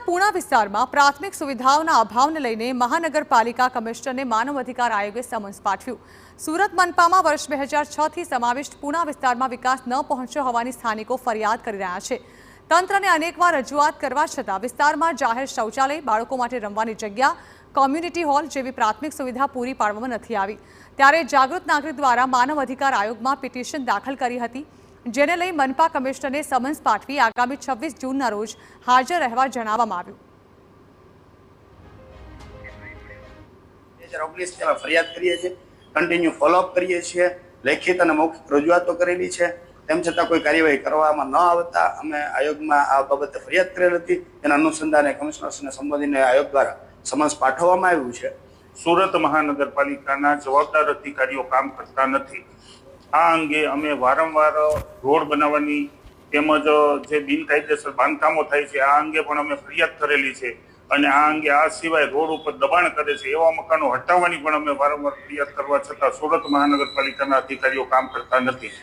પૂણા વિસ્તારમાં પ્રાથમિક સુવિધાઓના અભાવને લઈને મહાનગરપાલિકા કમિશનરને માનવ અધિકાર આયોગે સમન્સ પાઠવ્યું। સુરત મનપામાં વર્ષ 2006 થી સમાવિષ્ટ પૂણા વિસ્તારમાં વિકાસ ન પહોંચ્યો હોવાની સ્થાનિકો ફરિયાદ કરી રહ્યા છે। તંત્રને અનેકવાર રજૂઆત કરવા છતાં વિસ્તારમાં જાહેર શૌચાલય, બાળકો માટે રમવાની જગ્યા, કોમ્યુનિટી હોલ જેવી પ્રાથમિક સુવિધા પૂરી પાડવામાં નથી આવી। ત્યારે જાગૃત નાગરિક દ્વારા માનવ અધિકાર આયોગમાં પિટિશન દાખલ કરી હતી, જેને લઈ મનપા કમિશનરને સમન્સ પાઠવી આગામી 26 જૂનના રોજ હાજર રહેવા જણાવવામાં આવ્યું। 2019 ફરિયાદ કરીએ છીએ, કન્ટિન્યુ ફોલોઅપ કરીએ છીએ, લેખિત અને મૌખિક રજૂઆતો કરેલી છે, તેમ છતાં કોઈ કાર્યવાહી કરવામાં ન આવતા અમે આયોગમાં આ બાબતે ફરિયાદ કરેલ હતી। તેના અનુસંધાને કમિશનરશ્રીને સંબોધીને આયોગ દ્વારા સમન્સ પાઠવવામાં આવ્યું છે। સુરત મહાનગરપાલિકાના જવાબદાર અધિકારીઓ કામ કરતા નથી। આ અંગે અમે વારંવાર રોડ બનાવવાની તેમજ જે બિનકાયદેસર બાંધકામો થાય છે આ અંગે પણ અમે ફરિયાદ કરેલી છે અને આ અંગે આ સિવાય રોડ ઉપર દબાણ કરે છે એવા મકાનો હટાવવાની પણ અમે વારંવાર ફરિયાદ કરવા છતાં સુરત મહાનગરપાલિકાના અધિકારીઓ કામ કરતા નથી।